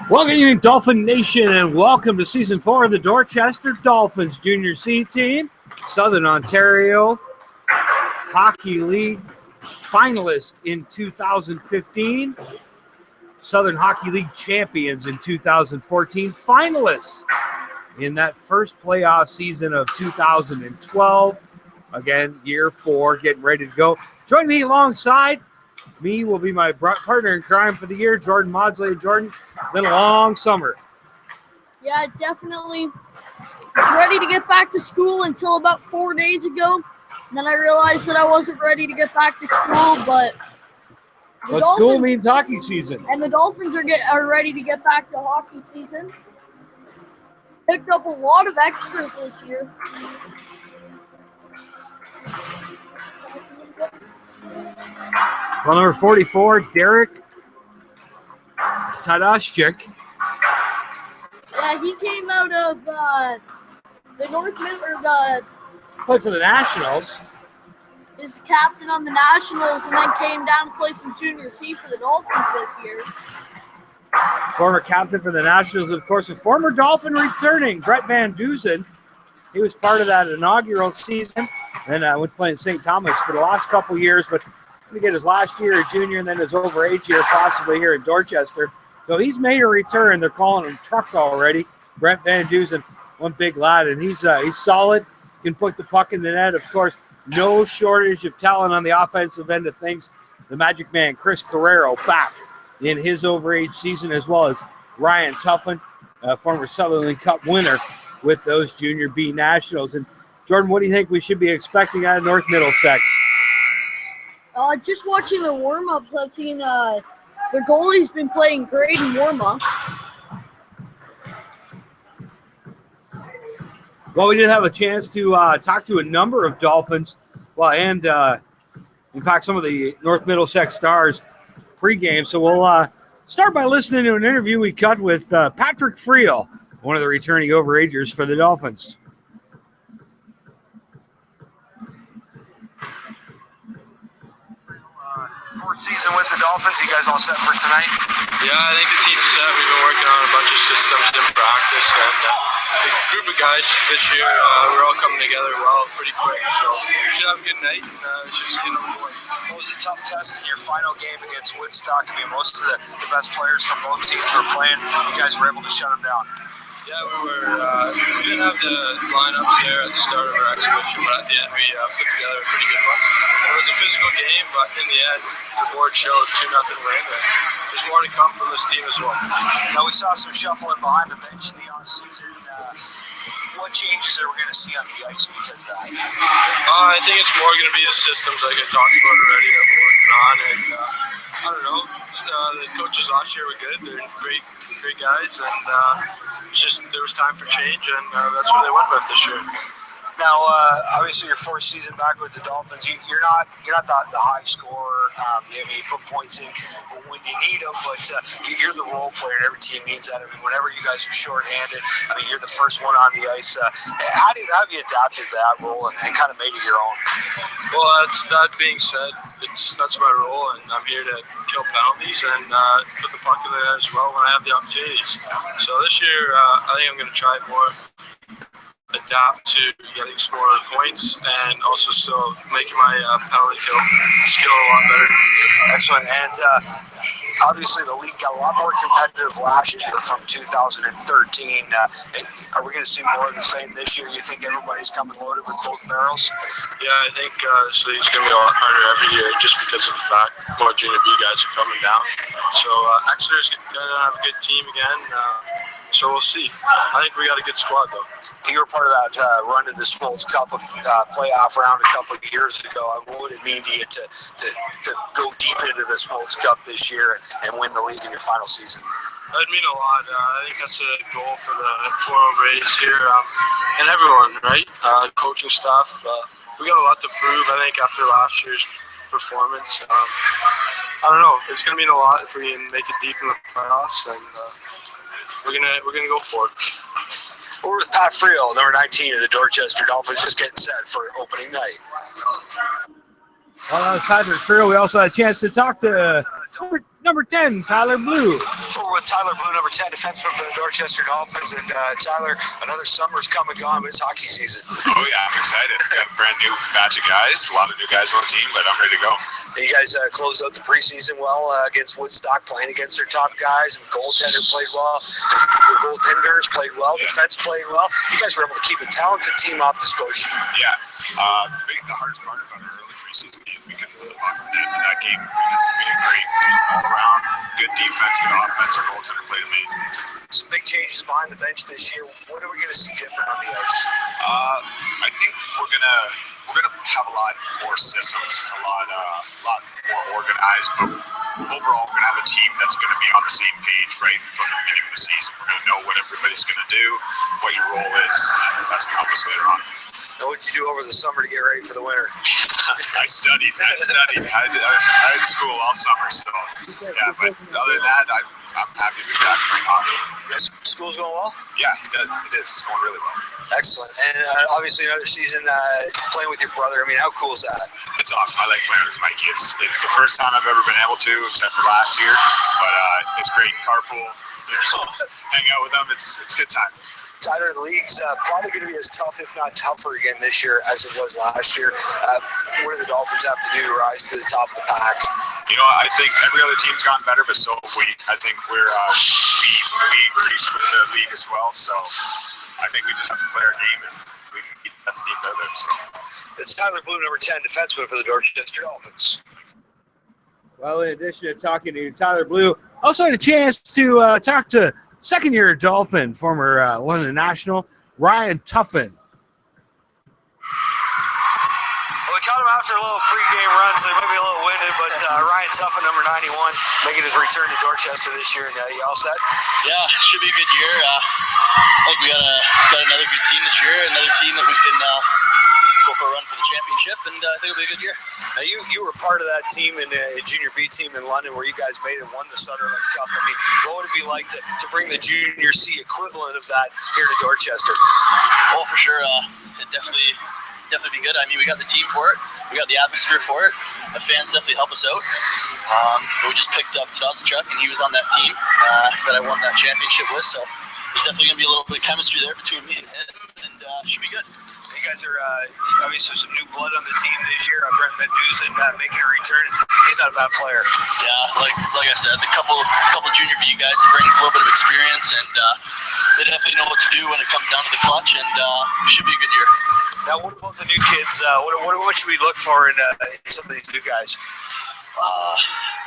Welcome, evening, Dolphin Nation, and welcome to Season 4 of the Dorchester Dolphins Junior C team, Southern Ontario Hockey League finalist in 2015, Southern Hockey League champions in 2014, finalists in that first playoff season of 2012. Again, year 4, getting ready to go. Join me alongside me will be my partner in crime for the year, Jordan Maudsley. Jordan, been a long summer. Yeah, definitely. Was ready to get back to school until about 4 days ago. And then I realized that I wasn't ready to get back to school, but school means hockey season. And the Dolphins are ready to get back to hockey season. Picked up a lot of extras this year. Well, number 44, Derek Tadashchik. Yeah, he came out of the played for the Nationals. Is the captain on the Nationals, and then came down to play some Junior C for the Dolphins this year. Former captain for the Nationals, of course, a former Dolphin returning, Brett Van Dusen. He was part of that inaugural season. Then went to play in St. Thomas for the last couple years, but going to get his last year at junior and then his overage year possibly here in Dorchester. So he's made a return. They're calling him Truck already. Brent Van Dusen, one big lad, and he's solid, can put the puck in the net. Of course, no shortage of talent on the offensive end of things. The Magic Man, Chris Carrero, back in his overage season, as well as Ryan Tuffin, former Sutherland Cup winner with those Junior B Nationals. And Jordan, what do you think we should be expecting out of North Middlesex? Just watching their warm-ups, I've seen their goalie's been playing great in warm-ups. Well, we did have a chance to talk to a number of Dolphins, and in fact, some of the North Middlesex Stars pregame. So we'll start by listening to an interview we cut with Patrick Friel, one of the returning overagers for the Dolphins. Fourth season with the Dolphins. You guys all set for tonight? Yeah, I think the team's set. We've been working on a bunch of systems in practice, and the group of guys this year, we're all coming together well pretty quick. So we should have a good night, and it's just get on the board. What was a tough test in your final game against Woodstock? I mean, most of the best players from both teams were playing. You guys were able to shut them down. Yeah, we didn't have the lineups there at the start of our exhibition, but at the end we put together a pretty good one. It was a physical game, but in the end, the board showed 2-0 win. There's more to come from this team as well. Now, we saw some shuffling behind the bench in the offseason. What changes are we going to see on the ice because of that? I think it's more going to be the systems like I talked about already that we're working on. And I don't know, the coaches last year were good. They're great guys, and just there was time for change, and that's what they went with this year. Now, obviously, your fourth season back with the Dolphins, you're not the high scorer. You put points in when you need them, but you're the role player, and every team needs that. I mean, whenever you guys are shorthanded, I mean, you're the first one on the ice. How have you adapted to that role and kind of made it your own? Well, that being said, that's my role, and I'm here to kill penalties and put the puck in the net as well when I have the opportunities. So this year, I think I'm going to try more. Adapt to getting some more points and also still making my penalty kill skill a lot better. Excellent. And obviously the league got a lot more competitive last year from 2013. Are we going to see more of the same this year? You think everybody's coming loaded with both barrels? Yeah, I think this league's going to be a lot harder every year just because of the fact more junior B guys are coming down. So Exeter's going to have a good team again. So we'll see. I think we got a good squad though. You were part of that run to the Smoltz Cup playoff round a couple of years ago. What would it mean to you to go deep into the Smoltz Cup this year and win the league in your final season? That'd mean a lot. I think that's a goal for the formal race here and everyone, right? Coaching staff. We got a lot to prove, I think, after last year's performance. I don't know. It's going to mean a lot if we can make it deep in the playoffs, and we're gonna go for it. We're with Pat Friel, number 19 of the Dorchester Dolphins, just getting set for opening night. Well, that was Patrick Friel. We also had a chance to talk to number 10, Tyler Blue. We're with Tyler Blue, number 10, defenseman for the Dorchester Dolphins. And Tyler, another summer's come and gone, but it's hockey season. Oh yeah, I'm excited. Got a brand new batch of guys, a lot of new guys on the team, but I'm ready to go. And you guys closed out the preseason well against Woodstock, playing against their top guys. And goaltender played well. The goaltenders played well. Defense played well. You guys were able to keep a talented team off the score sheet. Yeah. The hardest part about our early preseason game, we couldn't put the puck in net in that game because we did great all around. Good defense, good offense. Our goaltender played amazing. Some big changes behind the bench this year. What are we going to see different on the ice? I think we're gonna have a lot more systems, a lot more organized. But overall, we're gonna have a team that's gonna be on the same page right from the beginning of the season. We're gonna know what everybody's gonna do, what your role is. And that's gonna help us later on. Now, what did you do over the summer to get ready for the winter? I studied. I had school all summer, so yeah. But other than that, I'm happy to be back playing hockey. Yes, school's going well? Yeah, it is. It's going really well. Excellent. And obviously another season playing with your brother. I mean, how cool is that? It's awesome. I like playing with Mikey. It's the first time I've ever been able to, except for last year. But it's great. Carpool, hang out with them. It's a good time. Tyler, the league's probably going to be as tough, if not tougher again this year as it was last year. What do the Dolphins have to do to rise to the top of the pack? You know, I think every other team's gotten better, but so have we. I think we increased with the league as well. So I think we just have to play our game and we can keep the best team out there. So. It's Tyler Blue, number 10, defenseman for the Dorchester Dolphins. Well, in addition to talking to Tyler Blue, also had a chance to talk to second-year Dolphin, former one of the national, Ryan Tuffin. Well, we caught him after a little pregame run, so he might be a little winded, but Ryan Tuffin, number 91, making his return to Dorchester this year. And you all set? Yeah, should be a good year. I think we got another good team this year, another team that we can go for a run for the championship, and I think it'll be a good year. Now, you were part of that team in Junior B team in London where you guys made it, won the Sutherland Cup. I mean, what would it be like to bring the Junior C equivalent of that here to Dorchester? Well, for sure, it definitely be good. I mean, we got the team for it. We got the atmosphere for it. The fans definitely help us out. We just picked up Tazachuk, and he was on that team that I won that championship with, so there's definitely going to be a little bit of chemistry there between me and him, and should be good. You guys are obviously some new blood on the team this year. Brent Van Dusen making a return. He's not a bad player. Yeah, like I said, the couple junior B guys brings a little bit of experience, and they definitely know what to do when it comes down to the clutch, and it should be a good year. Now, what about the new kids? What should we look for in some of these new guys?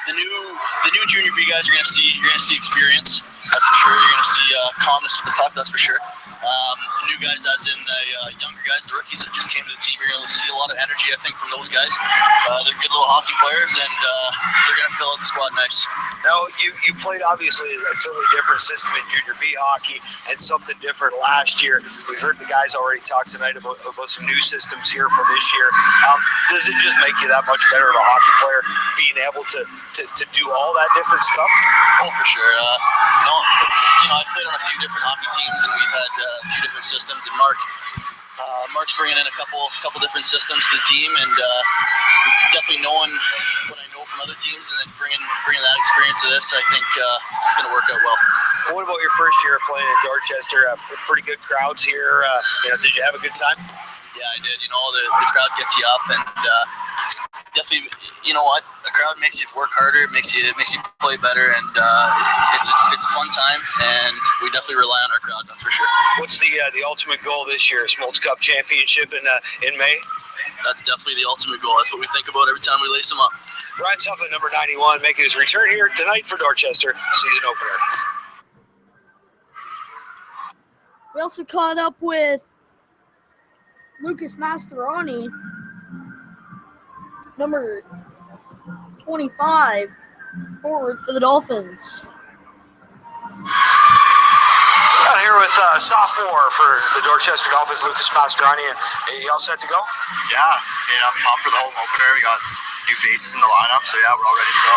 The new junior B guys, you're gonna see experience. That's for sure. You're gonna see calmness with the puck. That's for sure. The new guys, as in the younger guys, the rookies that just came to the team, you're going to see a lot of energy, I think, from those guys. They're good little hockey players, and they're going to fill out the squad nice. Now, you played, obviously, a totally different system in Junior B hockey and something different last year. We've heard the guys already talk tonight about some new systems here for this year. Does it just make you that much better of a hockey player, being able to do all that different stuff? Oh, for sure. I played on a few different hockey teams, and we've had a few different systems. And Mark's bringing in a couple different systems to the team, and definitely knowing what I know from other teams, and then bringing that experience to this, I think it's going to work out well. What about your first year playing in Dorchester? Pretty good crowds here. Did you have a good time? Yeah, I did. The crowd gets you up, and definitely, you know what? The crowd makes you work harder, makes you play better, and it's a fun time. And we definitely rely on our crowd. That's for sure. What's the ultimate goal this year? Smoltz Cup championship in May. That's definitely the ultimate goal. That's what we think about every time we lace them up. Ryan Tuffin, number 91, making his return here tonight for Dorchester season opener. We also caught up with Lucas Mastroianni, number 25, forward for the Dolphins. Out here with sophomore for the Dorchester Dolphins, Lucas Mastroianni. And you all set to go? Yeah, I'm pumped for the home opener. We got new faces in the lineup, so yeah, we're all ready to go.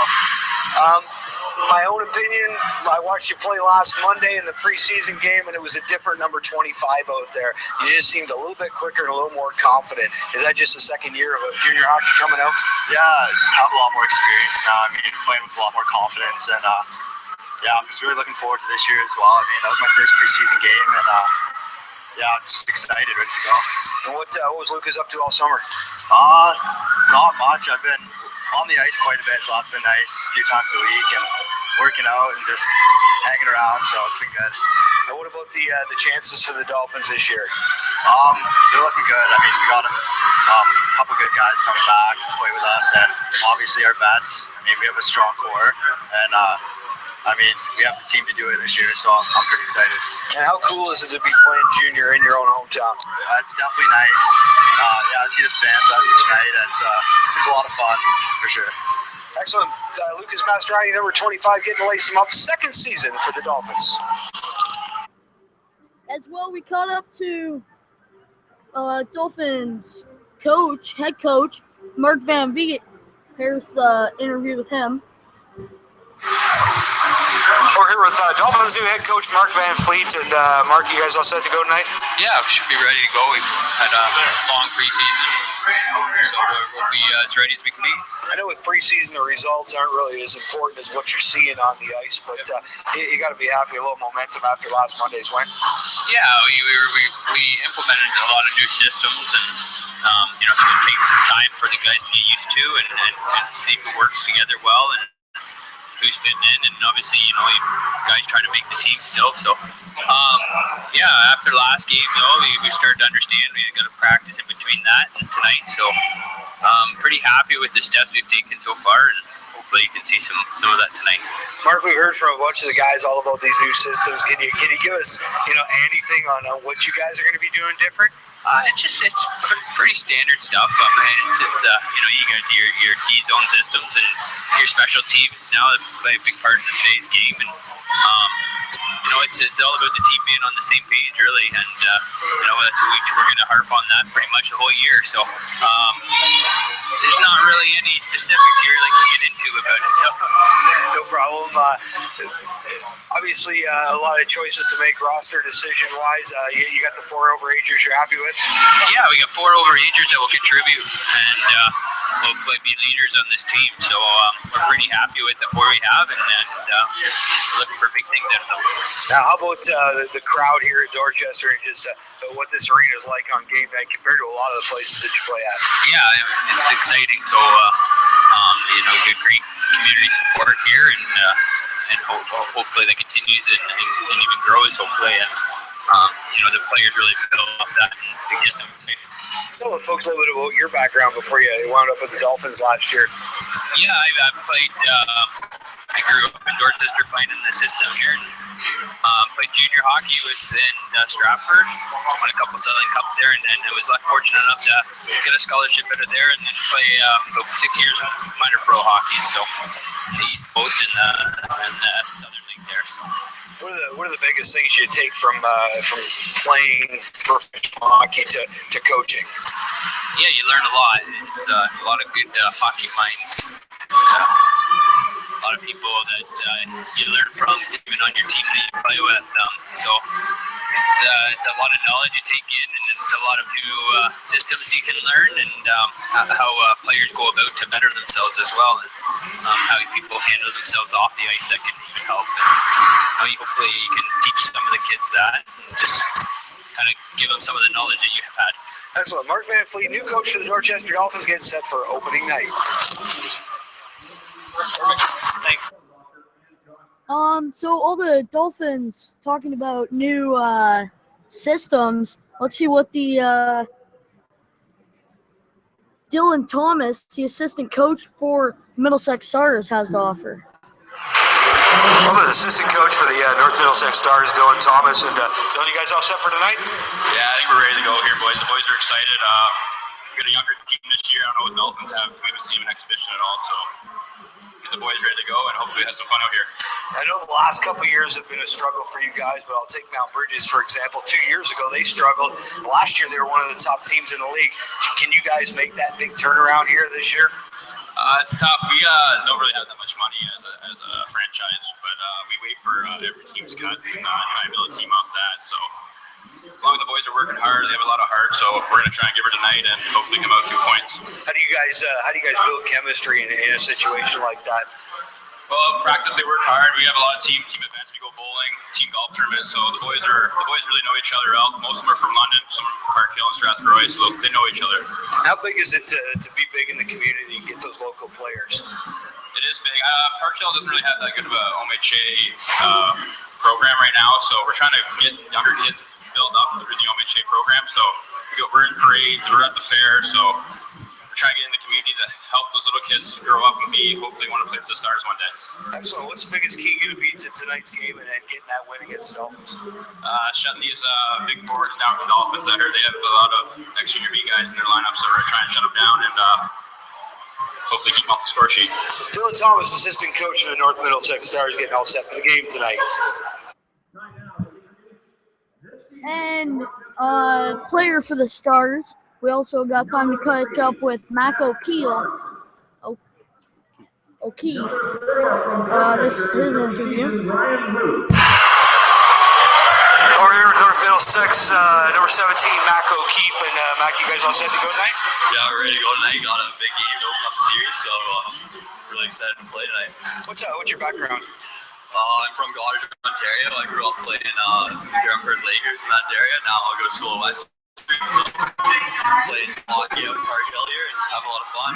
My own opinion, I watched you play last Monday in the preseason game, and it was a different number 25 out there. You just seemed a little bit quicker and a little more confident. Is that just the second year of junior hockey coming out? Yeah, I have a lot more experience now. I mean, playing with a lot more confidence, and yeah, I'm just really looking forward to this year as well. I mean, that was my first preseason game, and yeah, I'm just excited, ready to go. And what was Lucas up to all summer? Not much. I've been on the ice quite a bit, so that's been nice. A few times a week, and working out and just hanging around, so it's been good. And what about the chances for the Dolphins this year? They're looking good. I mean, we got a couple good guys coming back to play with us, and obviously our vets. I mean, we have a strong core, and I mean, we have the team to do it this year, so I'm pretty excited. And how cool is it to be playing junior in your own hometown? It's definitely nice. Yeah, I see the fans out each night. It's a lot of fun, for sure. Excellent. Lucas Mastrani, number 25, getting to lace him up. Second season for the Dolphins. As well, we caught up to Dolphins head coach, Mark Van Veet. Here's the interview with him. We're here with Dolphins' new head coach, Mark Van Fleet. And Mark, you guys all set to go tonight? Yeah, we should be ready to go. We've had a long preseason, so we'll be as ready as we can be. I know with preseason, the results aren't really as important as what you're seeing on the ice, but you got to be happy, a little momentum after last Monday's win. Yeah, we implemented a lot of new systems, and you know, so it takes some time for the guys to get used to and see who works together well and who's fitting in, and obviously, you know, guys trying to make the team still. So, yeah, after last game, though, we started to understand we got to practice in between that and tonight. So, pretty happy with the steps we've taken so far, and hopefully you can see some of that tonight. Mark, we heard from a bunch of the guys all about these new systems. Can you give us, you know, anything on what you guys are going to be doing different? It's pretty standard stuff. It's you know, you got your D zone systems and your special teams now that play a big part in today's game, and you know, it's all about the team being on the same page, really, and you know, we're going to harp on that pretty much the whole year. So there's not really any specifics you really can get into about it. So no problem. Obviously, a lot of choices to make roster decision-wise. You got the 4 overagers you're happy with? Yeah, we got 4 overagers that will contribute and hopefully be leaders on this team. So we're pretty happy with the 4 we have, and looking for big things out of them. Now, how about the crowd here at Dorchester and just what this arena is like on game night compared to a lot of the places that you play at? Yeah, it's exciting. So, you know, good, great community support here, and hopefully that continues and even grows, hopefully. And, you know, the players really build off that and it gets them excited. Tell the folks a little bit about your background before you wound up with the Dolphins last year. Yeah, I played, I grew up in Dorchester playing in the system here, and played junior hockey within Stratford, won a couple Southern Cups there, and then I was fortunate enough to get a scholarship out of there and then play about 6 years of minor pro hockey, so the East Coast in the Southern League there. So. What are the biggest things you take from playing professional hockey to coaching? Yeah, you learn a lot. It's a lot of good hockey minds. A lot of people that you learn from, even on your team that you play with. So it's a lot of knowledge you take in, and it's a lot of new systems you can learn, and how players go about to better themselves as well, and how people handle themselves off the ice that can even help. And hopefully you can teach some of the kids that, and just kind of give them some of the knowledge that you have had. Excellent. Mark Van Fleet, new coach for the Dorchester Dolphins, getting set for opening night. Thanks. So all the Dolphins talking about new systems. Let's see what the Dylan Thomas, the assistant coach for Middlesex Stars, has to offer. I'm the assistant coach for the North Middlesex Stars, Dylan Thomas. And Dylan, you guys all set for tonight? Yeah, I think we're ready to go here, boys. The boys are excited. We got a younger team this year. I don't know what the Dolphins have. We haven't seen an exhibition at all, so get the boys ready to go and hopefully have some fun out here. I know the last couple of years have been a struggle for you guys, but I'll take Mount Bridges, for example. 2 years ago, they struggled. Last year, they were one of the top teams in the league. Can you guys make that big turnaround here this year? It's tough. We don't really have that much money as a franchise, but we wait for every team's cut and try and build a team off that. So as long as the boys are working hard, they have a lot of heart. So we're going to try and give her tonight and hopefully come out 2 points. How do you guys build chemistry in a situation like that? Well, practice they work hard. We have a lot of team events. We go bowling, team golf tournaments. So the boys really know each other out. Most of them are from London, some from Park Hill and Strathroy, so they know each other. How big is it to be big in the community and get those local players? It is big. Park Hill doesn't really have that good of a OMHA program right now, so we're trying to get younger kids built up through the OMHA program. So we're in parades, we're at the fair, so we're trying to get in the community to help those little kids grow up and hopefully want to play for the Stars one day. Excellent. What's the biggest key going to be to tonight's game and getting that win against the Dolphins? Shutting these big forwards down for the Dolphins. They have a lot of ex-junior B guys in their lineup, so we're trying to shut them down and hopefully keep them off the score sheet. Dylan Thomas, assistant coach of the North Middlesex Stars, getting all set for the game tonight. And player for the Stars. We also got time to catch up with Mac O'Keefe. This is his interview. Over here with North Middlesex, number 17, Mac O'Keefe. And Mac, you guys all set to go tonight? Yeah, we're ready to go tonight. Got a big game to open up the series, so really excited to play tonight. What's your background? I'm from Dorchester, Ontario. I grew up playing Dorchester Lakers in that area. Now I'll go to school at West. So playing hockey at Park Hill here and have a lot of fun.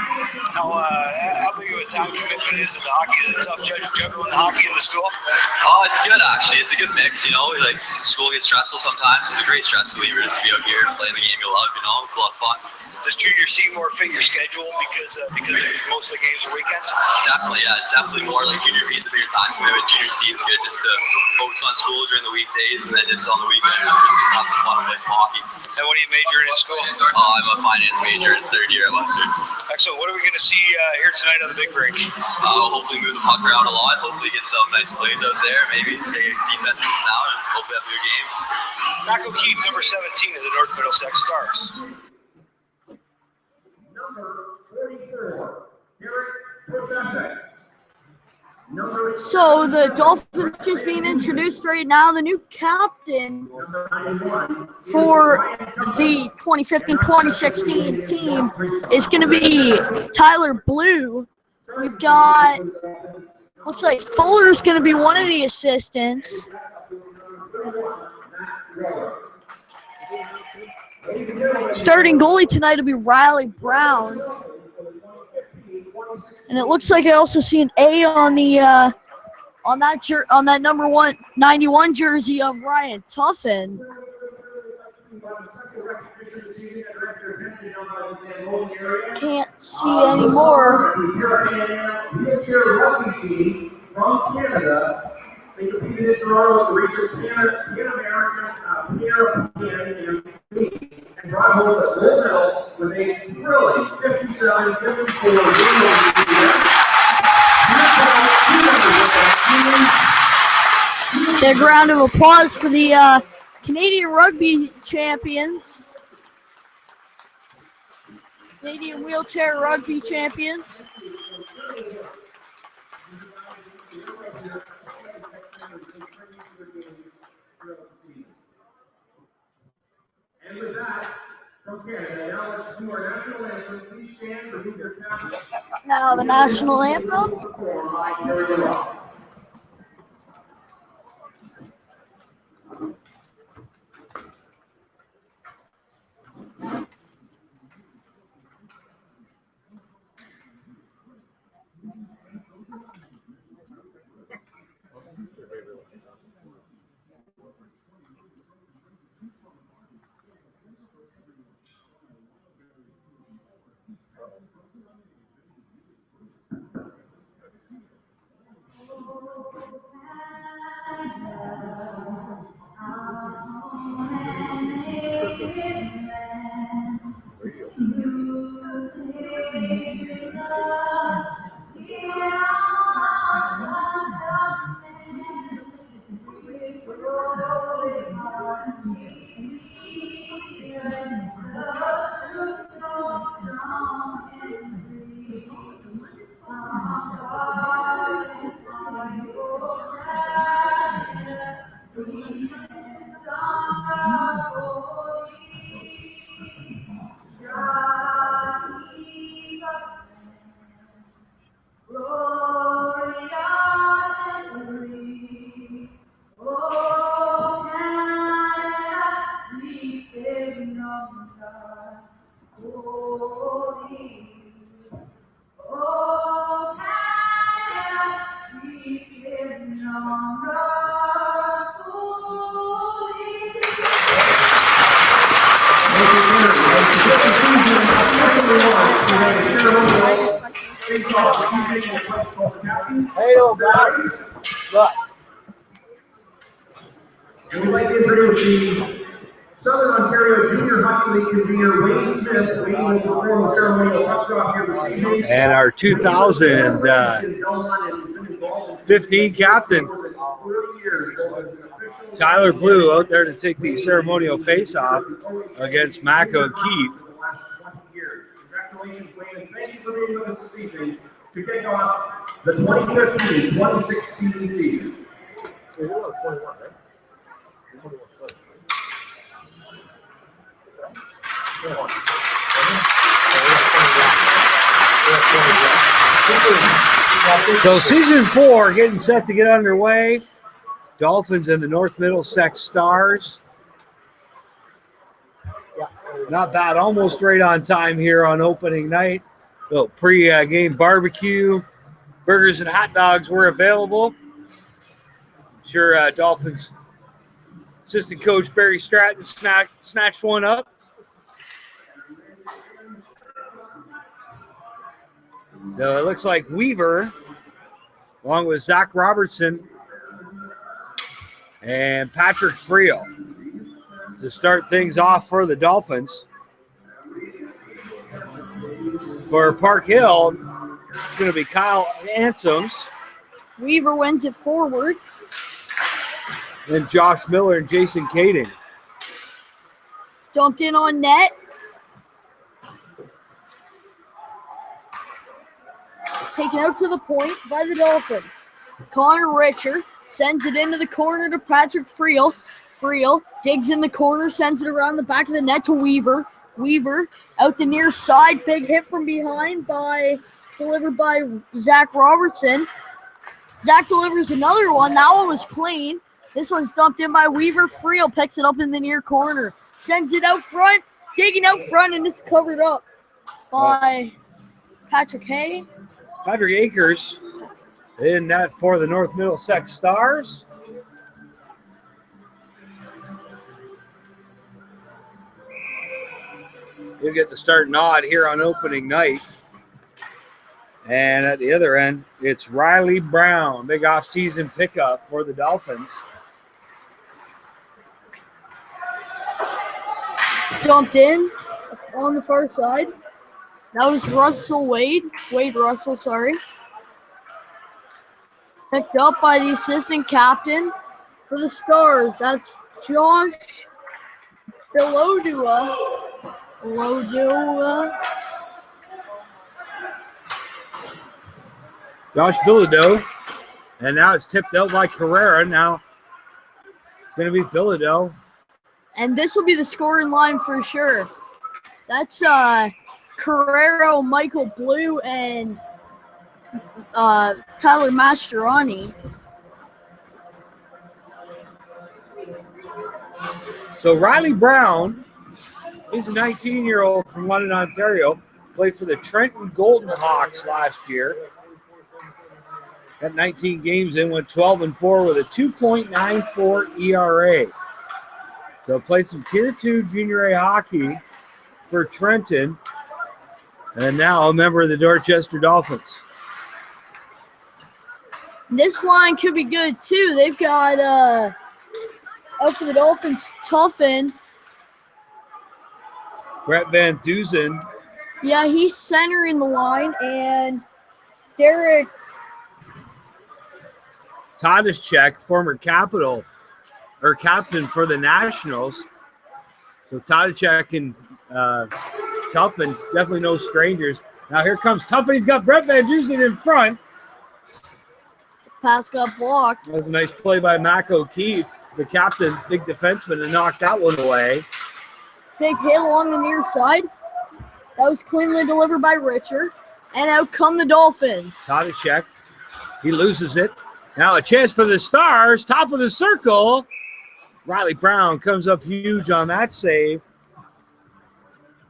How big of a time commitment is it? The hockey is a tough juggling the hockey in the school. Oh, it's good actually. It's a good mix. Like school gets stressful sometimes. It's a great stress reliever just to be out here and playing the game you love. It's a lot of fun. Does junior C more fit your schedule because most of the games are weekends? Definitely, yeah. It's definitely more like junior B is a bigger time commitment. Junior C is good just to focus on school during the weekdays and then just on the weekend just have some fun and play some hockey. And what are you majoring in school? I'm a finance major in third year at Western. Excellent. What are we going to see here tonight on the big rink? Hopefully move the puck around a lot. Hopefully get some nice plays out there. Maybe stay defensively sound and hopefully have a good game. Mac O'Keefe, number 17 of the North Middlesex Stars. So the Dolphins just being introduced right now. The new captain for the 2015-2016 team is going to be Tyler Blue. We've got, looks like Fuller's going to be one of the assistants. Starting goalie tonight will be Riley Brown. And it looks like I also see an A on the on that number 91 jersey of Ryan Tuffin. Can't see anymore. From Canada, they competed in Toronto at the recent Pan-American and brought home the gold medal with a thrilling 57-54 Big round of applause for the Canadian rugby champions. Canadian wheelchair rugby champions. And with that, from Canada, now let's do our national anthem. Please stand, remove your caps. Now the national anthem. Hey, old man. Look. And we'd like to introduce the Southern Ontario Junior Hockey League convener, Wayne Smith. Wayne will perform the ceremonial puck drop here this evening. And our 2015 captain, Tyler Blue, out there to take the ceremonial face-off against Mako and Keefe. Congratulations, Wayne, and thank you for being with us this evening to kick off the 2015-2016 season. So season 4 getting set to get underway. Dolphins and the North Middlesex Stars. Not bad, almost right on time here on opening night. Little pre-game barbecue, burgers and hot dogs were available. I'm sure Dolphins assistant coach Barry Stratton snatched one up. So it looks like Weaver, along with Zach Robertson and Patrick Friel, to start things off for the Dolphins. For Park Hill, it's going to be Kyle Ansems. Weaver wins it forward. And Josh Miller and Jason Kading. Dumped in on net. It's taken out to the point by the Dolphins. Connor Richer sends it into the corner to Patrick Friel. Friel digs in the corner, sends it around the back of the net to Weaver. Weaver out the near side. Big hit from behind delivered by Zach Robertson. Zach delivers another one. That one was clean. This one's dumped in by Weaver. Friel picks it up in the near corner. Sends it out front. Digging out front, and it's covered up by Patrick Hay. Patrick Akers in net for the North Middlesex Stars. You'll get the start nod here on opening night. And at the other end, it's Riley Brown, big off-season pickup for the Dolphins. Dumped in on the far side. That was Wade Russell, sorry. Picked up by the assistant captain for the Stars. That's Josh Belodua. Josh Bilodeau. And now it's tipped out by Carrera. Now it's going to be Bilodeau. And this will be the scoring line for sure. That's Carrero, Michael Blue, and Tyler Mastroianni. So Riley Brown, he's a 19-year-old from London, Ontario. Played for the Trenton Golden Hawks last year. Got 19 games in, went 12-4 with a 2.94 ERA. So played some Tier 2 Junior A hockey for Trenton, and now a member of the Dorchester Dolphins. This line could be good too. They've got out for the Dolphins, Tuffin. Brett Van Dusen. Yeah, he's centering the line, and Derek Tadashek, former captain for the Nationals. So Tadashek and Tuffin, definitely no strangers. Now here comes Tuffin. He's got Brett Van Dusen in front. Pass got blocked. That was a nice play by Mako Keefe, the captain, big defenseman, to knock that one away. Big hit along the near side. That was cleanly delivered by Richer. And out come the Dolphins. Tadashek, he loses it. Now a chance for the Stars, top of the circle. Riley Brown comes up huge on that save.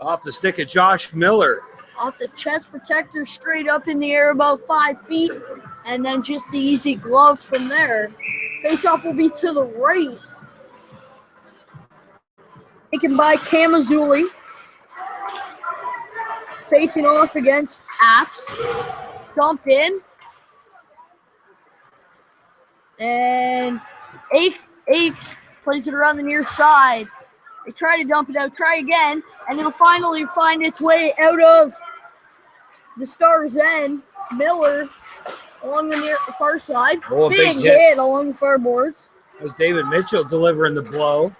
Off the stick of Josh Miller. Off the chest protector, straight up in the air about 5 feet. And then just the easy glove from there. Face-off will be to the right. Taken by Camazuli. Facing off against Apps. dump in. And Aches plays it around the near side. They try to dump it out, try again, and it'll finally find its way out of the Stars' end. Miller along the far side. Oh, big hit along the far boards. That was David Mitchell delivering the blow.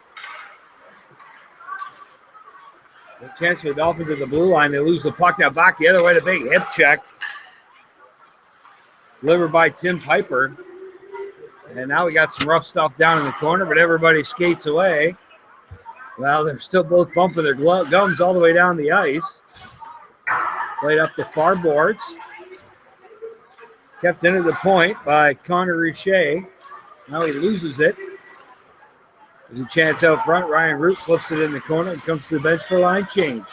The chance for the Dolphins at the blue line. They lose the puck now back the other way. The big hip check. Delivered by Tim Piper. And now we got some rough stuff down in the corner, but everybody skates away. Well, they're still both bumping their gums all the way down the ice. Played up the far boards. Kept into the point by Connor Richey. Now he loses it. There's a chance out front. Ryan Root flips it in the corner and comes to the bench for line change.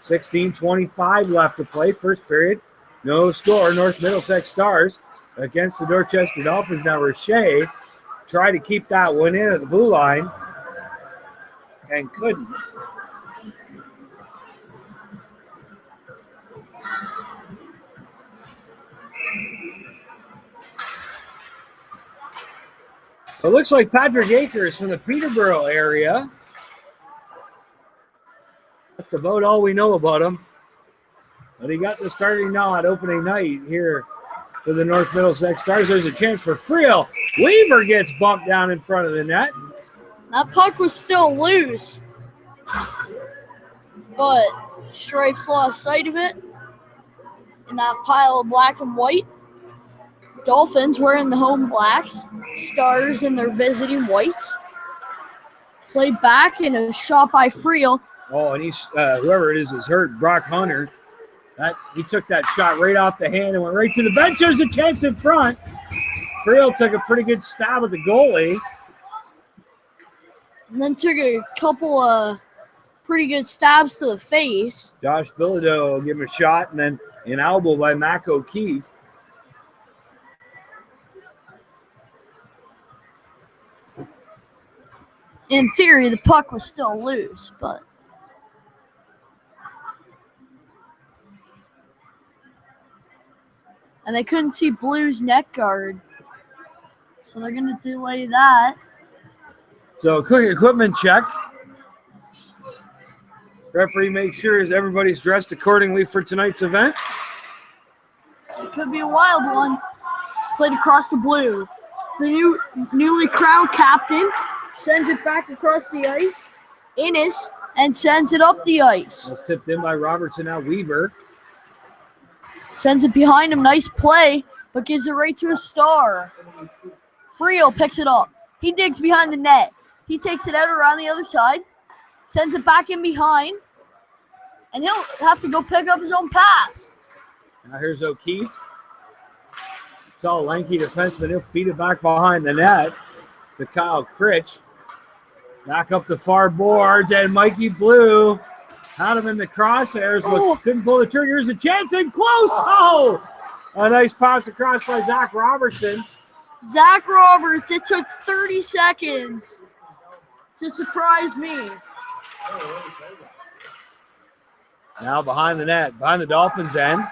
16:25 left to play, first period. No score. North Middlesex Stars against the Dorchester Dolphins. Now Richey tried to keep that one in at the blue line and couldn't. It looks like Patrick Akers from the Peterborough area. That's about all we know about him. But he got the starting nod opening night here for the North Middlesex Stars. There's a chance for Friel. Weaver gets bumped down in front of the net. That puck was still loose, but Stripes lost sight of it in that pile of black and white. Dolphins wearing the home blacks, Stars in their visiting whites. Played back in a shot by Friel. Oh, and he's whoever it is hurt. Brock Hunter. He took that shot right off the hand and went right to the bench. There's a chance in front. Friel took a pretty good stab at the goalie. And then took a couple of pretty good stabs to the face. Josh Bilodeau will give him a shot, and then an elbow by Mac O'Keefe. In theory, the puck was still loose, but and they couldn't see Blue's net guard, so they're going to delay that. So quick equipment check. Referee makes sure everybody's dressed accordingly for tonight's event. It could be a wild one. Played across the blue. The newly crowned captain sends it back across the ice. Innes and sends it up the ice. It's tipped in by Robertson, now Weaver. Sends it behind him. Nice play, but gives it right to a Star. Friel picks it up. He digs behind the net. He takes it out around the other side, sends it back in behind, and he'll have to go pick up his own pass. Now here's O'Keefe. Tall, lanky defenseman. He'll feed it back behind the net to Kyle Critch. Back up the far boards, and Mikey Blue had him in the crosshairs, but couldn't pull the trigger. Here's a chance, and close. Oh! A nice pass across by Zach Robertson. Zach Roberts, it took 30 seconds to surprise me. Now behind the net, behind the Dolphins' end.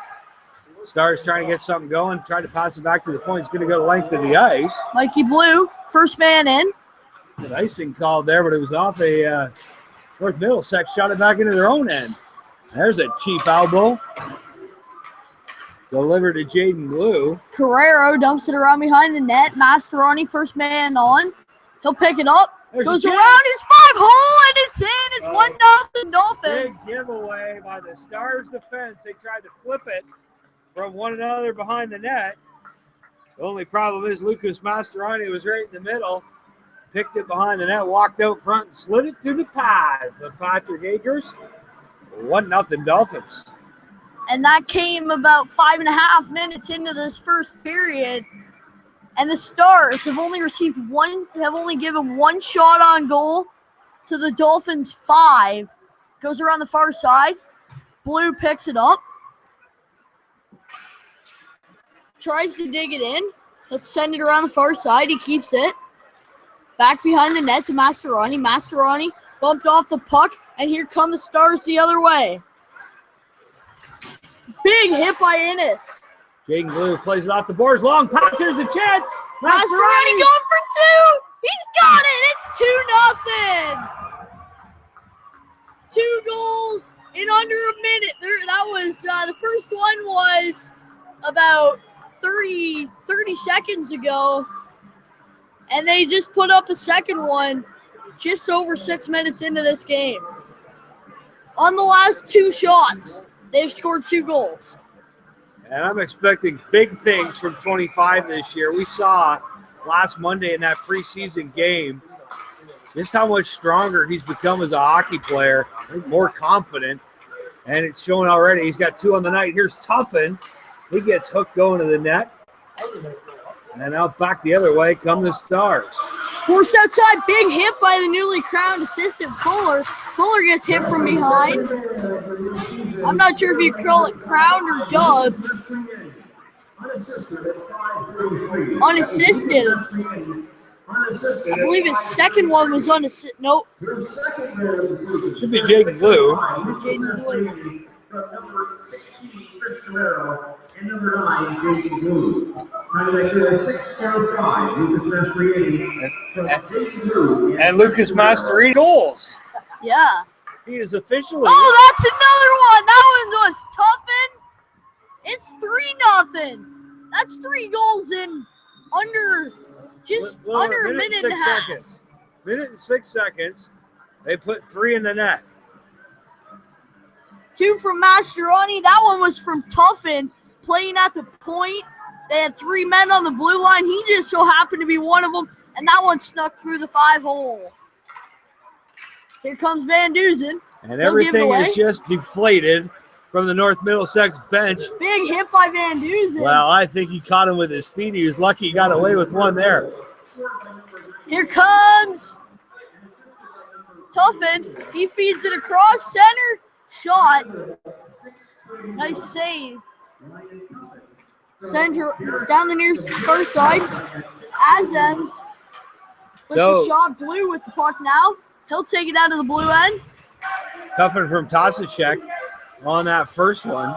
Stars trying to get something going, trying to pass it back to the point. It's going to go the length of the ice. Mikey Blue, first man in. Good icing called there, but it was off a North Middlesex, shot it back into their own end. There's a cheap elbow. Delivered to Jaden Blue. Carrero dumps it around behind the net. Mastroeni, first man on. He'll pick it up. Goes around his 5-hole, and it's in. It's 1-0 Dolphins. Big giveaway by the Stars defense. They tried to flip it from one another behind the net. The only problem is Lucas Mastroeni was right in the middle. Picked it behind the net, walked out front, and slid it through the pads of Patrick Akers. 1-0 Dolphins. And that came about 5.5 minutes into this first period. And the Stars have only given one shot on goal to the Dolphins 5. Goes around the far side. Blue picks it up. Tries to dig it in. Let's send it around the far side. He keeps it. Back behind the net to Mastroeni. Mastroeni bumped off the puck, and here come the Stars the other way. Big hit by Innes. Jaden Blue plays it off the boards. Long pass. Here's a chance. Mascheroni going for two. He's got it. It's 2-0. 2 goals in under a minute. That was the first one was about 30 seconds ago, and they just put up a second one just over 6 minutes into this game. On the last 2 shots, they've scored 2 goals. And I'm expecting big things from 25 this year. We saw last Monday in that preseason game just how much stronger he's become as a hockey player, more confident, and it's shown already. He's got 2 on the night. Here's Tuffin. He gets hooked going to the net. And now back the other way come the Stars. Forced outside, big hit by the newly crowned assistant Fuller. Fuller gets hit from behind. I'm not sure if you call it crowned or dubbed. Unassisted. I believe his second one was unassisted. Nope. Should be Jaden Blue. Jaden Blue. Number 16, Chris Guerrero, and number 9, Jaden Blue. Highlighter 605, Lucas Mastriani. And Lucas Masterini goals. Yeah. He is officially. Oh, that's another one. That one was Tuffin. It's 3-0. That's 3 goals in under under a minute and a half. Seconds. Minute and 6 seconds. They put 3 in the net. 2 from Mascheroni. That one was from Tuffin playing at the point. They had 3 men on the blue line. He just so happened to be one of them, and that one snuck through the 5-hole. Here comes Van Dusen. And everything is just deflated from the North Middlesex bench. Big hit by Van Dusen. Well, I think he caught him with his feet. He was lucky he got away with one there. Here comes Tuffin. He feeds it across center. Shot. Nice save. Center down the near first side. Azems with the shot. Blue with the puck now. He'll take it out of the blue end. Tuffin from Tosacek on that first one.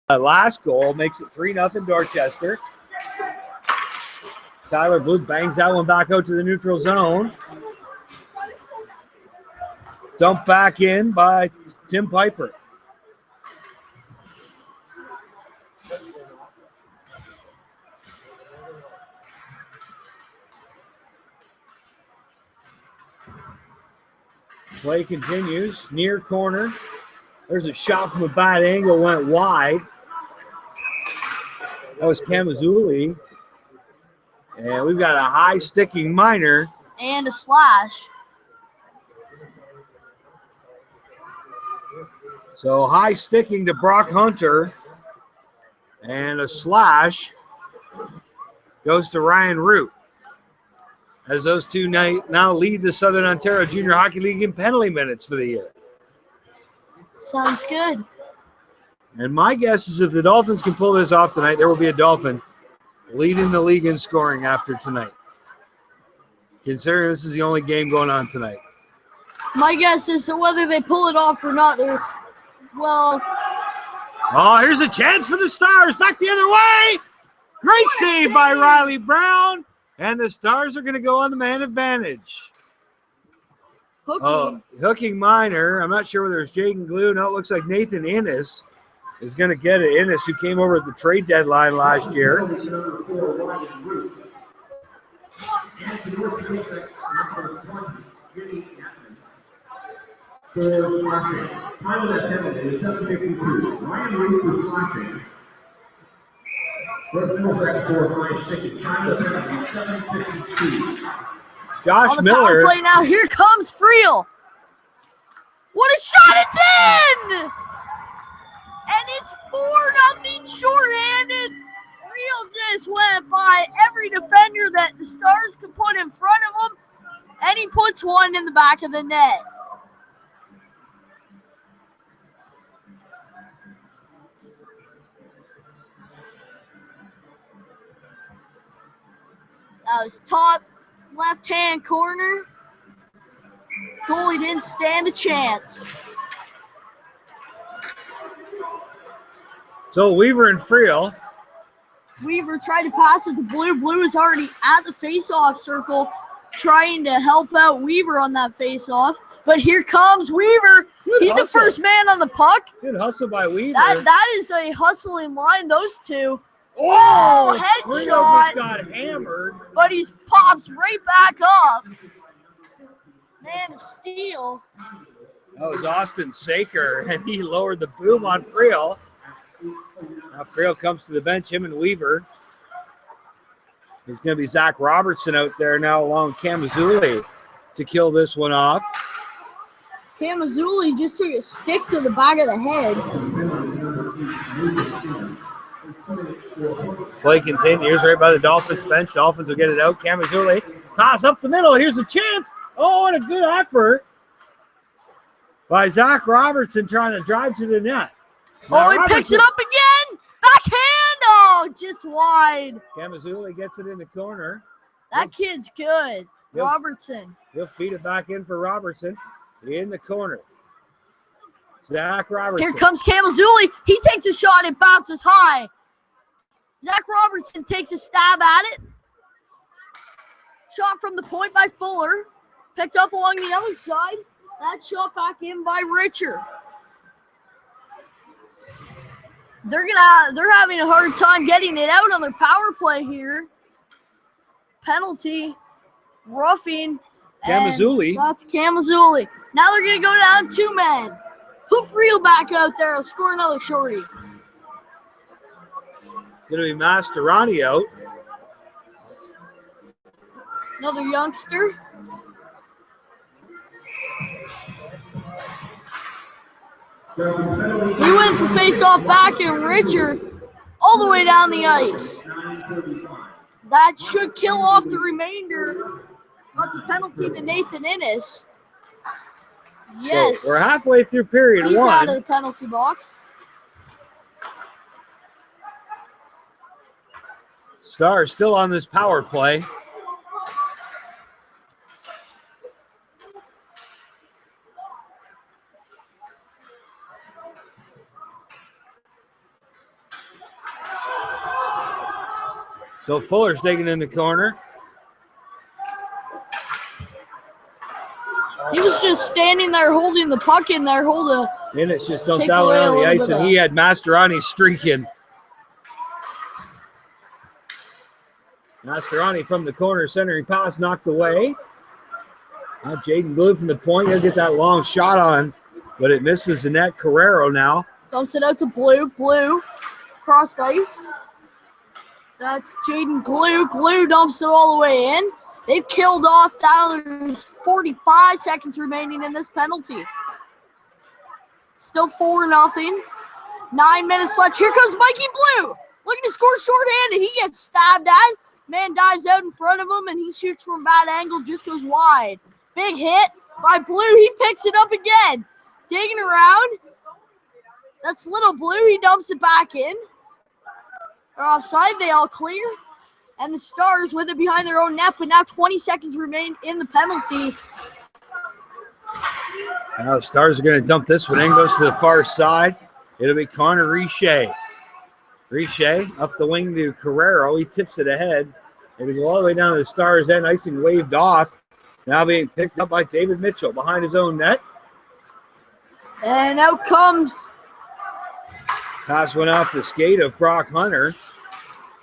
Last goal makes it 3-0 Dorchester. Tyler Blue bangs that one back out to the neutral zone. Dumped back in by Tim Piper. Play continues. Near corner. There's a shot from a bad angle, went wide. That was Kamazuli. And we've got a high sticking minor. And a slash. So high sticking to Brock Hunter. And a slash goes to Ryan Root. As those two now lead the Southern Ontario Junior Hockey League in penalty minutes for the year. Sounds good. And my guess is if the Dolphins can pull this off tonight, there will be a Dolphin leading the league in scoring after tonight. Considering this is the only game going on tonight. My guess is whether they pull it off or not, Oh, here's a chance for the Stars. Back the other way. Great save by Riley Brown. And the Stars are going to go on the man advantage. Hooking minor. I'm not sure whether it's Jaden Glue. No, it looks like Nathan Innes is going to get it. Innes, who came over at the trade deadline last year. For slashing. Time of that penalty is 7:52. Ryan Root for slashing. North Middlesex 4-5-6. Time of the penalty 7:52. Josh on the Miller. power play now. Here comes Friel. What a shot! It's in! And it's 4-0 shorthanded. Friel just went by every defender that the Stars could put in front of him, and he puts one in the back of the net. That was top left-hand corner. Goalie didn't stand a chance. So Weaver and Friel. Weaver tried to pass it to Blue. Blue is already at the face-off circle trying to help out Weaver on that face-off. But here comes Weaver. He's the first man on the puck. Good hustle by Weaver. That is a hustling line, those two. Oh, headshot. Friel just got hammered. But he pops right back up. Man of steel. That was Austin Saker, and he lowered the boom on Friel. Now Friel comes to the bench, him and Weaver. There's going to be Zach Robertson out there now along Kamazuli to kill this one off. Kamazuli just took a stick to the back of the head. Play continues right by the Dolphins bench. Dolphins will get it out. Kamazuli pass up the middle. Here's a chance. Oh, what a good effort by Zach Robertson trying to drive to the net. Now he picks it up again. Backhand. Oh, just wide. Kamazuli gets it in the corner. That kid's good. Robertson. He'll feed it back in for Robertson. In the corner. Zach Robertson. Here comes Kamazuli. He takes a shot. It bounces high. Zach Robertson takes a stab at it. Shot from the point by Fuller. Picked up along the other side. That shot back in by Richard. They're having a hard time getting it out on their power play here. Penalty. Roughing. Kamazuli. That's Kamazuli. Now they're going to go down 2 men. Put Friel back out there. I'll score another shorty. It's going to be Mastroianni out. Another youngster. He wins the face-off back, and Richard all the way down the ice. That should kill off the remainder of the penalty to Nathan Innes. Yes. So we're halfway through period He's 1. out of the penalty box. Stars still on this power play. So Fuller's digging in the corner. He was just standing there holding the puck in there, And it's just dumped that one on the ice, and he had Mastroianni streaking. Mastroianni from the corner, centering pass knocked away. Now Jaden Blue from the point. He'll get that long shot on, but it misses the net. Carrero now. Dumps it out to Blue. Blue. Cross ice. That's Jaden Glue. Glue dumps it all the way in. They've killed off down. There's 45 seconds remaining in this penalty. Still 4-0. 9 minutes left. Here comes Mikey Blue. Looking to score shorthanded. He gets stabbed at. Man dives out in front of him, and he shoots from a bad angle. Just goes wide. Big hit by Blue. He picks it up again. Digging around. That's Little Blue. He dumps it back in. They're offside. They all clear. And the Stars with it behind their own net, but now 20 seconds remain in the penalty. Now the Stars are going to dump this one in. Goes to the far side. It'll be Connor Richer. Richer up the wing to Carrero. He tips it ahead. It'll go all the way down to the Stars' end. Icing waved off. Now being picked up by David Mitchell behind his own net. And out comes Pass went off the skate of Brock Hunter.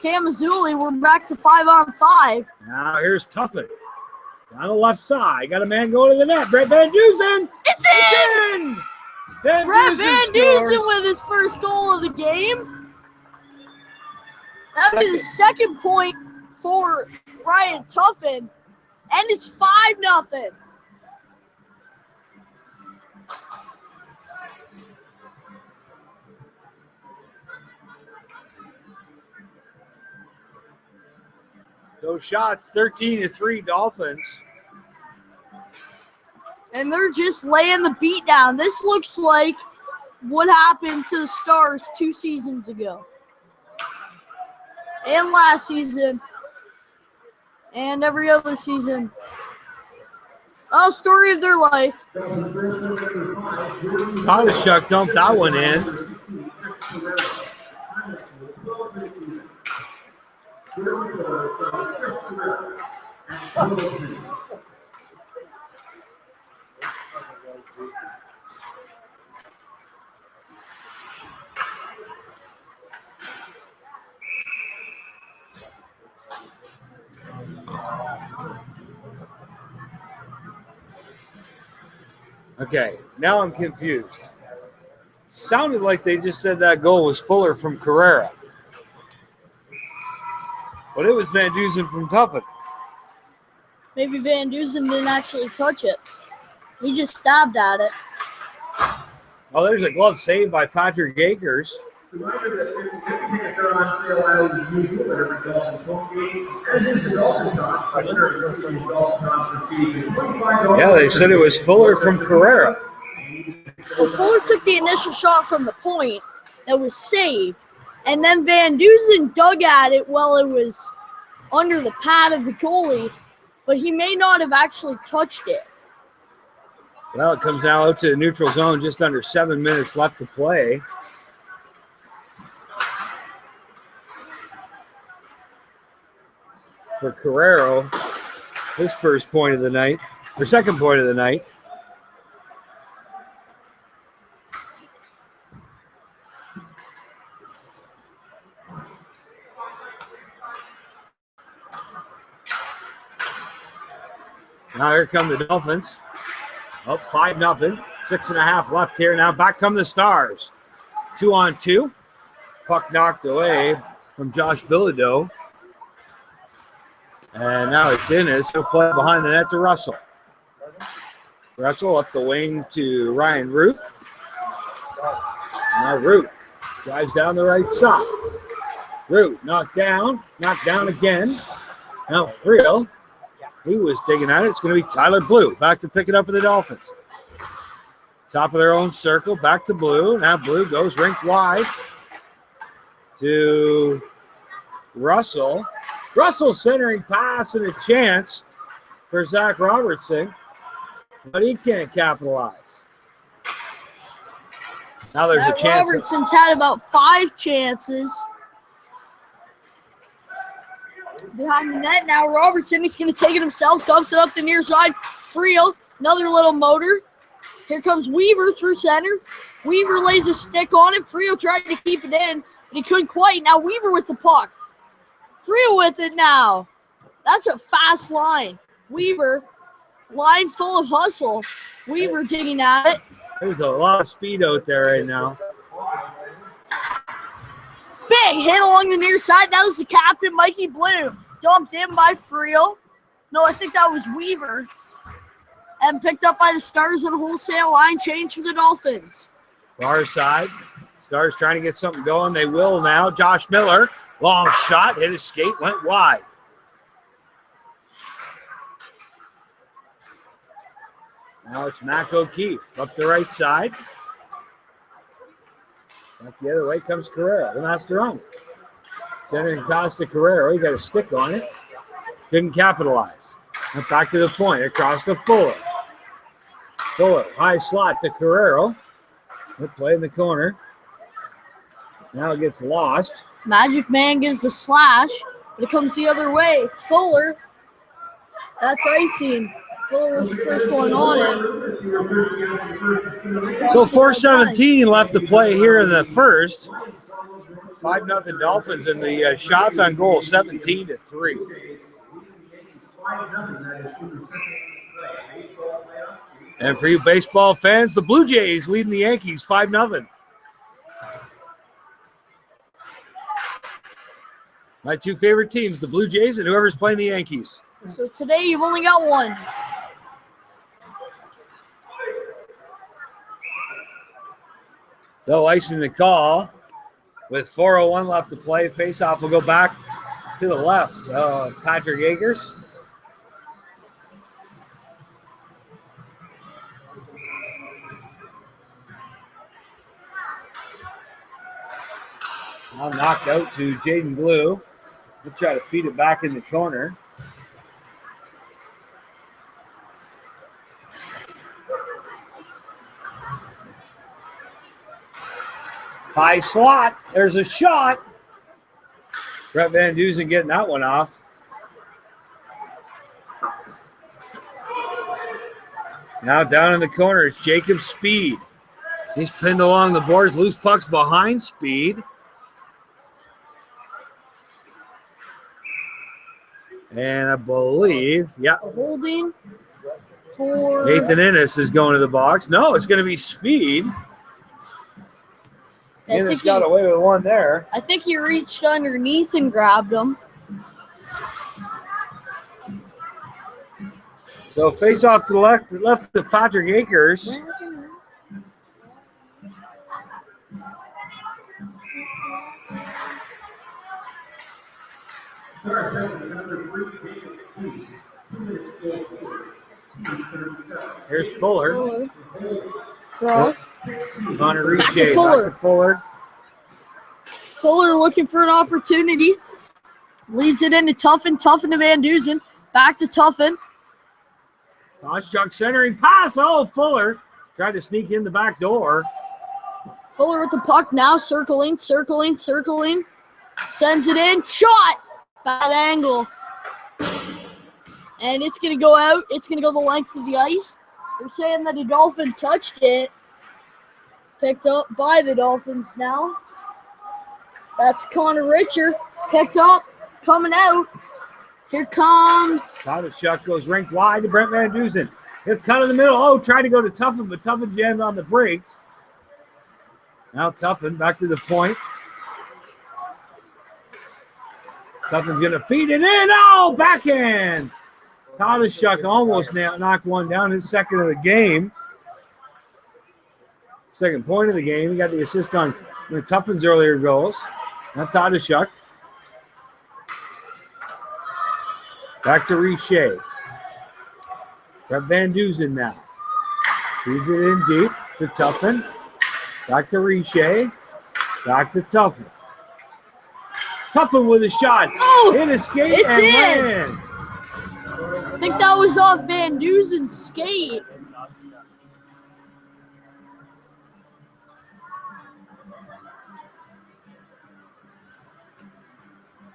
Kamazuli. We're back to 5-on-5. Now here's Tuffin. Down the left side. Got a man going to the net. Brett Van Dusen. It's in! Brett Van Dusen with his first goal of the game. That'd be the second point for Ryan Tuffin. And it's 5-0. Those shots, 13-3 Dolphins. And they're just laying the beat down. This looks like what happened to the Stars 2 seasons ago. And last season. And every other season. Oh, story of their life. Tadashuk dumped that one in. Okay, now I'm confused. Sounded like they just said that goal was Fuller from Carrera. But it was Van Dusen from Tuffin. Maybe Van Dusen didn't actually touch it. He just stabbed at it. Oh, there's a glove save by Patrick Akers. Reminder that tickets are on sale as usual at every Dolphins home game, as is the Dolphin Toss. The winner of this year's Dolphin Toss receives $25. Yeah, they said it was Fuller from Carrera. Well, Fuller took the initial shot from the point that was saved, and then Van Dusen dug at it while it was under the pad of the goalie, but he may not have actually touched it. Well, it comes now out to the neutral zone, just under 7 minutes left to play. For Carrero, his first point of the night, or second point of the night. Now here come the Dolphins. Up 5-0. 6.5 left here. Now back come the Stars. 2-on-2. Puck knocked away from Josh Bilodeau. And now it's in as he'll play behind the net to Russell. Russell up the wing to Ryan Root. Now Root drives down the right side. Root knocked down again. Now Friel. He was digging at it. It's going to be Tyler Blue back to pick it up for the Dolphins. Top of their own circle, back to Blue. Now Blue goes rink wide to Russell. Russell centering pass and a chance for Zach Robertson, but he can't capitalize. Now there's a chance. Robertson's had about 5 chances. Behind the net now, Robertson, he's going to take it himself, dumps it up the near side. Friel, another little motor. Here comes Weaver through center. Weaver lays a stick on it. Friel tried to keep it in, but he couldn't quite. Now Weaver with the puck. Friel with it now. That's a fast line. Weaver, line full of hustle. Weaver digging at it. There's a lot of speed out there right now. Big hit along the near side. That was the captain, Mikey Blue. Dumped in by Friel. No, I think that was Weaver. And picked up by the Stars on a wholesale line change for the Dolphins. Far side. Stars trying to get something going. They will now. Josh Miller, long shot, hit his skate, went wide. Now it's Mac O'Keefe up the right side. Back the other way comes Carrera. The master on it. Centering toss to Carrera. He got a stick on it. Couldn't capitalize. Went back to the point. Across to Fuller. Fuller, high slot to Carrero. Good play in the corner. Now it gets lost. Magic Man gives a slash, but it comes the other way. Fuller, that's icing. Fuller was the first one on it. So 4:17 left to play here in the first. 5-0 Dolphins, and the shots on goal 17-3. And for you baseball fans, the Blue Jays leading the Yankees 5-0. My two favorite teams, the Blue Jays and whoever's playing the Yankees. So today you've only got one. So icing the call with 4:01 left to play. Face-off will go back to the left. Patrick Akers. Now knocked out to Jaden Blue. He'll try to feed it back in the corner. High slot. There's a shot. Brett Van Dusen getting that one off. Now down in the corner, it's Jacob Speed. He's pinned along the boards. Loose pucks behind Speed. And I believe, yeah. Holding for Nathan Innes is going to the box. No, it's going to be Speed. Innes got away with one there. I think he reached underneath and grabbed him. So face off to the left of Patrick Akers. Here's Fuller. Cross. Connor Richey. To Fuller. Back to Fuller. Fuller looking for an opportunity. Leads it into Tuffin. Tuffin to Van Dusen. Back to Tuffin. Koscheck centering pass. Oh, Fuller tried to sneak in the back door. Fuller with the puck now. Circling. Sends it in. Shot. Bad angle. And it's going to go out. It's going to go the length of the ice. They're saying that the Dolphin touched it. Picked up by the Dolphins now. That's Connor Richer. Picked up. Coming out. Here comes. Koscheck goes rink wide to Brent Van Dusen. He'll cut in the middle. Oh, tried to go to Tuffin, but Tuffin jammed on the brakes. Now Tuffin back to the point. Tuffin's going to feed it in. Oh, backhand. Koscheck almost knocked one down, his second of the game. Second point of the game. He got the assist on Tuffin's earlier goals. Now Koscheck. Back to Richey. Got Van Dusen now. Feeds it in deep to Tuffin. Back to Richey. Back to Tuffin. Tuffin with a shot. Oh, hit a skate it's and in. ran. I think that was off Van Dusen's skate.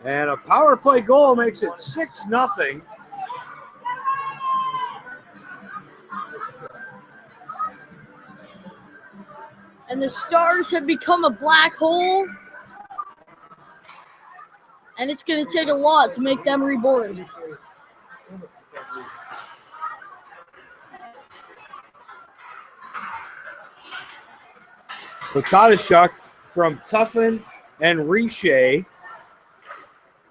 And a power play goal makes it 6-0. And the Stars have become a black hole. And it's going to take a lot to make them reborn. So Koscheck from Tuffin and Richey.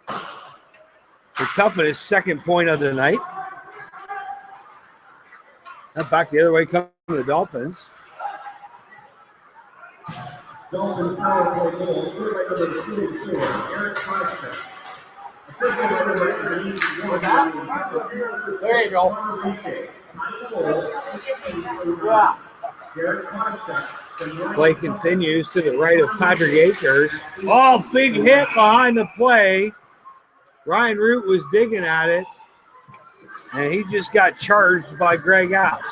For Tuffin, his second point of the night. Now back the other way come the Dolphins. Dolphins power play goal, scored by number 24, Eric Koscheck. Assisted by number 81, There you go. Yeah. Eric Koscheck. Play continues to the right of Patrick Akers. Oh, big hit behind the play. Ryan Root was digging at it, and he just got charged by Greg Alps.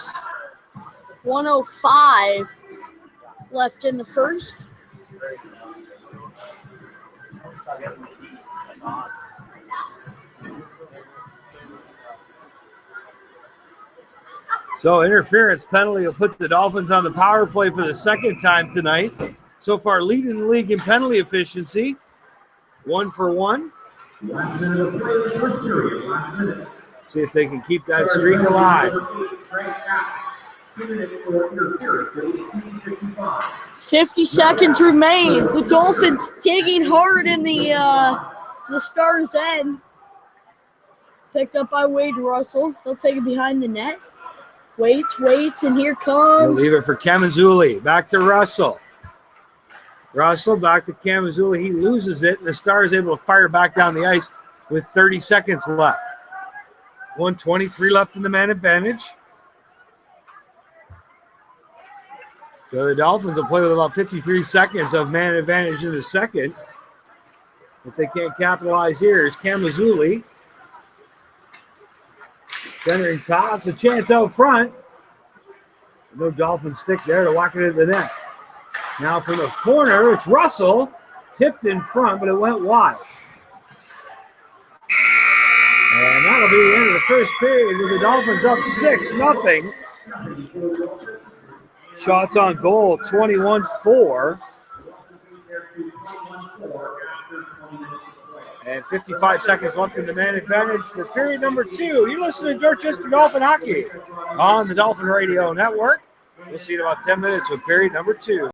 1:05 left in the first. So interference penalty will put the Dolphins on the power play for the second time tonight. So far, leading the league in penalty efficiency. 1 for 1. Last minute of play in the first period. Last minute. See if they can keep that streak alive. 2 minutes for interference at 18:55. 50 seconds remain. The Dolphins digging hard in the Stars' end. Picked up by Wade Russell. He'll take it behind the net. Waits, and here comes. He'll leave it for Kamazuli. Back to Russell. Russell back to Kamazuli. He loses it, and the Stars able to fire back down the ice with 30 seconds left. 1:23 left in the man advantage. So the Dolphins will play with about 53 seconds of man advantage in the second. If they can't capitalize here, is Kamazuli. Centering pass, a chance out front. No Dolphin stick there to walk it into the net. Now from the corner, it's Russell. Tipped in front, but it went wide. that'll be the end of the first period with the Dolphins up 6-0. Shots on goal, 21-4. And 55 seconds left in the man advantage for period number 2. You're listening to Dorchester Dolphin Hockey on the Dolphin Radio Network. We'll see you in about 10 minutes with period number 2.